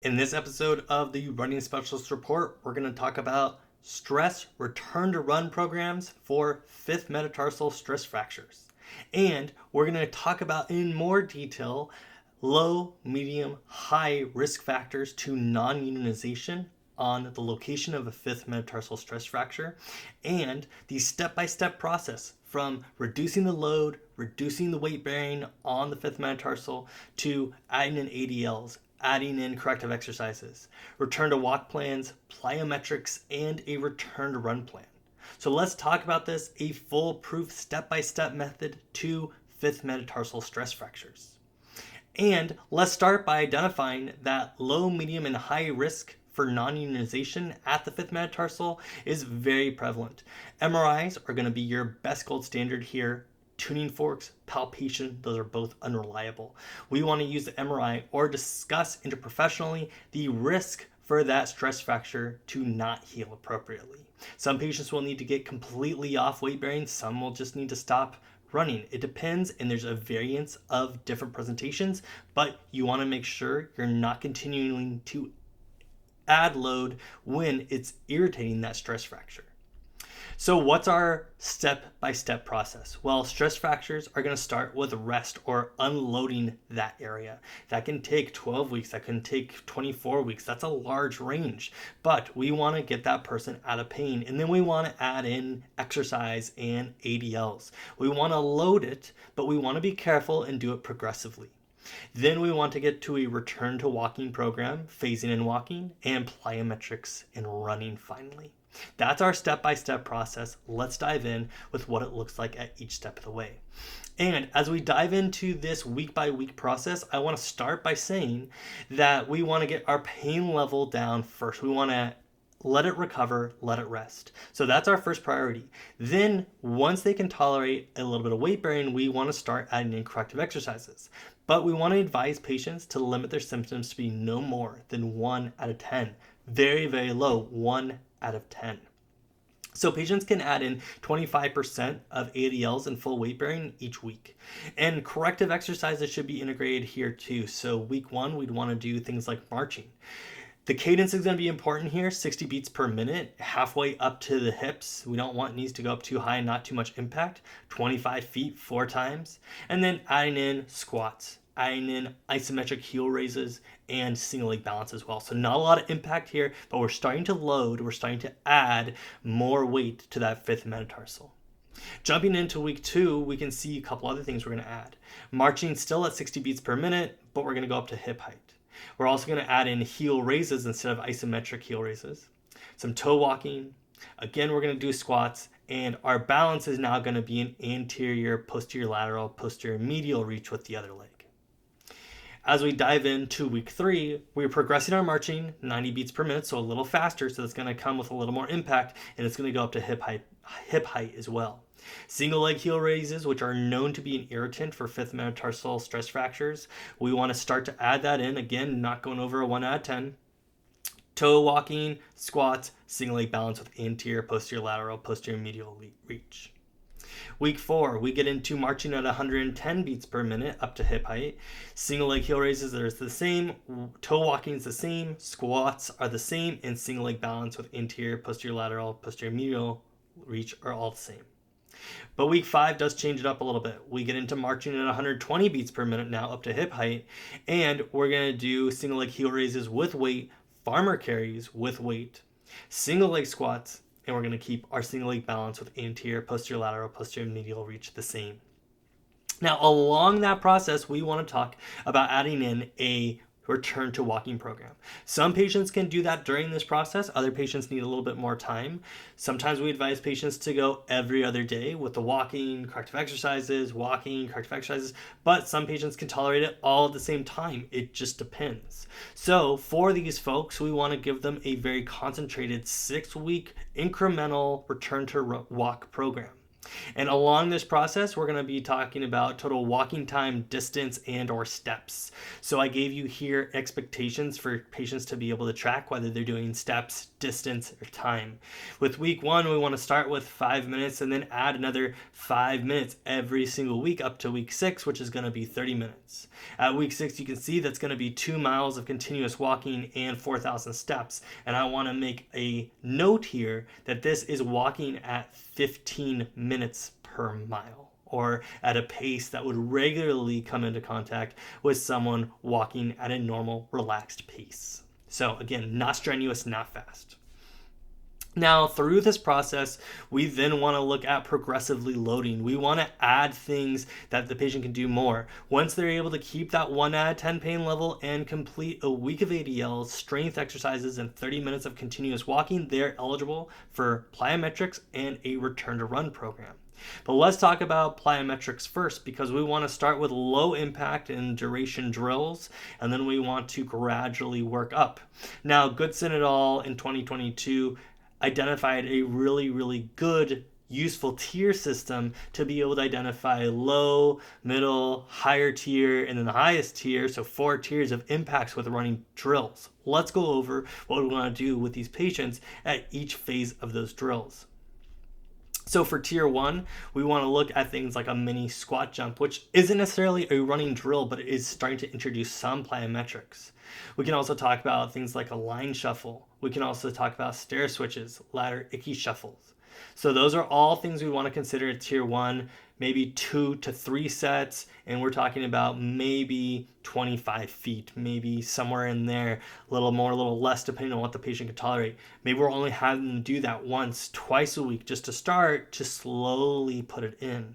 In this episode of the Running Specialist Report, we're going to talk about stress return to run programs for fifth metatarsal stress fractures. And we're going to talk about in more detail low, medium, high risk factors to non-unionization on the location of a fifth metatarsal stress fracture and the step-by-step process from reducing the load, reducing the weight bearing on the fifth metatarsal to adding in ADLs, adding in corrective exercises, return to walk plans, plyometrics, and a return to run plan. So let's talk about this, a foolproof step-by-step method to fifth metatarsal stress fractures. And let's start by identifying that low, medium, and high risk for non-unionization at the fifth metatarsal is very prevalent. MRIs are going to be your best gold standard here. Tuning forks, palpation, those are both unreliable. We want to use the MRI or discuss interprofessionally the risk for that stress fracture to not heal appropriately. Some patients will need to get completely off weight bearing, some will just need to stop running. It depends, and there's a variance of different presentations, but you want to make sure you're not continuing to add load when it's irritating that stress fracture. So what's our step-by-step process? Well, stress fractures are going to start with rest or unloading that area. That can take 12 weeks, that can take 24 weeks. That's a large range, but we want to get that person out of pain, and then we want to add in exercise and ADLs. We want to load it, but we want to be careful and do it progressively. Then we want to get to a return to walking program, phasing in walking, and plyometrics and running finally. That's our step-by-step process. Let's dive in with what it looks like at each step of the way. And as we dive into this week-by-week process, I want to start by saying that we want to get our pain level down first. We want to let it recover, let it rest. So that's our first priority. Then once they can tolerate a little bit of weight bearing, we want to start adding in corrective exercises. But we want to advise patients to limit their symptoms to be no more than 1 out of 10. Very, very low, 1 out of 10. So patients can add in 25% of ADLs and full weight bearing each week. And corrective exercises should be integrated here too. So week 1, we'd want to do things like marching. The cadence is going to be important here, 60 beats per minute, halfway up to the hips. We don't want knees to go up too high and not too much impact. 25 feet 4 times. And then adding in squats, adding in isometric heel raises, and single leg balance as well. So not a lot of impact here, but we're starting to load, we're starting to add more weight to that fifth metatarsal. Jumping into week 2, we can see a couple other things we're going to add. Marching still at 60 beats per minute, but we're going to go up to hip height. We're also going to add in heel raises instead of isometric heel raises. Some toe walking. Again, we're going to do squats, and our balance is now going to be an anterior, posterior lateral, posterior medial reach with the other leg. As we dive into week 3, we're progressing our marching 90 beats per minute, so a little faster, so that's going to come with a little more impact, and it's going to go up to hip height as well. Single leg heel raises, which are known to be an irritant for fifth metatarsal stress fractures, we want to start to add that in. Again, not going over a 1 out of 10. Toe walking, squats, single leg balance with anterior, posterior lateral, posterior medial reach. Week 4, we get into marching at 110 beats per minute up to hip height. Single leg heel raises are the same, toe walking is the same, squats are the same, and single leg balance with anterior, posterior lateral, posterior medial reach are all the same. But week 5 does change it up a little bit. We get into marching at 120 beats per minute now up to hip height, and we're going to do single leg heel raises with weight, farmer carries with weight, single leg squats, and we're going to keep our single leg balance with anterior, posterior lateral, posterior medial reach the same. Now, along that process, we want to talk about adding in a return to walking program. Some patients can do that during this process. Other patients need a little bit more time. Sometimes we advise patients to go every other day with the walking, corrective exercises, but some patients can tolerate it all at the same time. It just depends. So for these folks, we want to give them a very concentrated 6-week incremental return to walk program. And along this process, we're going to be talking about total walking time, distance, and or steps. So I gave you here expectations for patients to be able to track whether they're doing steps, distance, or time. With week 1, we want to start with 5 minutes and then add another 5 minutes every single week up to week 6, which is going to be 30 minutes. At week 6, you can see that's going to be 2 miles of continuous walking and 4,000 steps. And I want to make a note here that this is walking at 15 minutes per mile, or at a pace that would regularly come into contact with someone walking at a normal, relaxed pace. So again, not strenuous, not fast. Now, through this process, we then want to look at progressively loading. We want to add things that the patient can do more. Once they're able to keep that 1 out of 10 pain level and complete a week of ADLs, strength exercises, and 30 minutes of continuous walking, they're eligible for plyometrics and a return to run program. But let's talk about plyometrics first, because we want to start with low impact and duration drills, and then we want to gradually work up. Now, Goodson et al. In 2022 identified a really good useful tier system to be able to identify low, middle, higher tier, and then the highest tier, so 4 tiers of impacts with running drills. Let's go over what we want to do with these patients at each phase of those drills. So for tier 1, we want to look at things like a mini squat jump, which isn't necessarily a running drill, but it is starting to introduce some plyometrics. We can also talk about things like a line shuffle. We can also talk about stair switches, ladder icky shuffles. So those are all things we want to consider at tier 1, maybe 2 to 3 sets, and we're talking about maybe 25 feet, maybe somewhere in there, a little more, a little less, depending on what the patient can tolerate. Maybe we're only having them do that once, twice a week, just to start, to slowly put it in.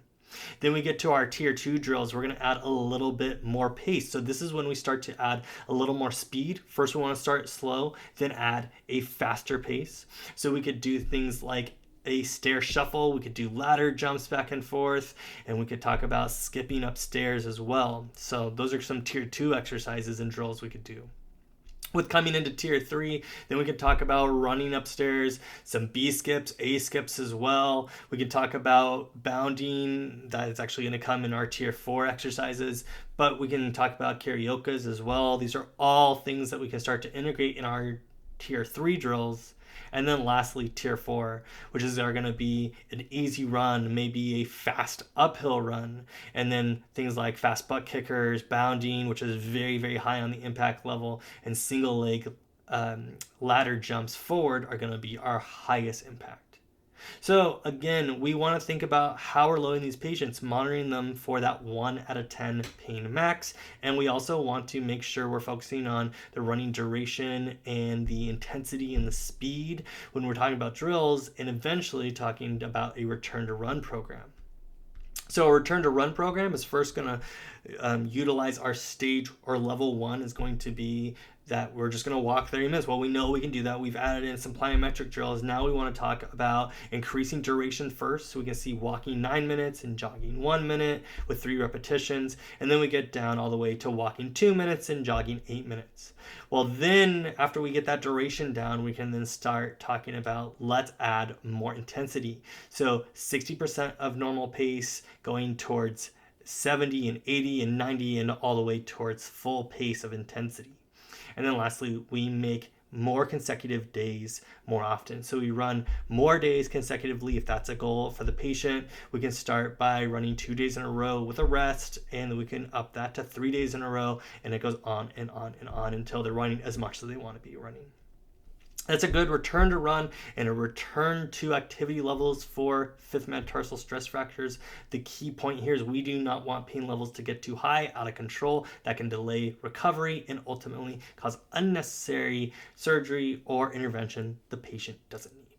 Then we get to our tier 2 drills. We're going to add a little bit more pace. So this is when we start to add a little more speed. First, we want to start slow, then add a faster pace. So we could do things like a stair shuffle, we could do ladder jumps back and forth, and we could talk about skipping upstairs as well. So those are some tier 2 exercises and drills we could do. With coming into tier 3, then we can talk about running upstairs, some B skips, A skips as well. We can talk about bounding. That is actually going to come in our tier 4 exercises, but we can talk about cariokas as well. These are all things that we can start to integrate in our tier 3 drills. And then lastly, tier 4, which is going to be an easy run, maybe a fast uphill run. And then things like fast butt kickers, bounding, which is very high on the impact level, and single leg ladder jumps forward are going to be our highest impact. So again, we want to think about how we're loading these patients, monitoring them for that 1 out of 10 pain max. And we also want to make sure we're focusing on the running duration and the intensity and the speed when we're talking about drills, and eventually talking about a return to run program. So a return to run program is first going to utilize our stage or level 1 is going to be that we're just going to walk 30 minutes. Well, we know we can do that. We've added in some plyometric drills. Now we want to talk about increasing duration first. So we can see walking 9 minutes and jogging 1 minute with 3 repetitions. And then we get down all the way to walking 2 minutes and jogging 8 minutes. Well, then after we get that duration down, we can then start talking about let's add more intensity. So 60% of normal pace going towards 70 and 80 and 90 and all the way towards full pace of intensity. And then lastly, we make more consecutive days more often. So we run more days consecutively if that's a goal for the patient. We can start by running 2 days in a row with a rest, and then we can up that to 3 days in a row, and it goes on and on and on until they're running as much as they want to be running. That's a good return to run and a return to activity levels for 5th metatarsal stress fractures. The key point here is we do not want pain levels to get too high, out of control. That can delay recovery and ultimately cause unnecessary surgery or intervention the patient doesn't need.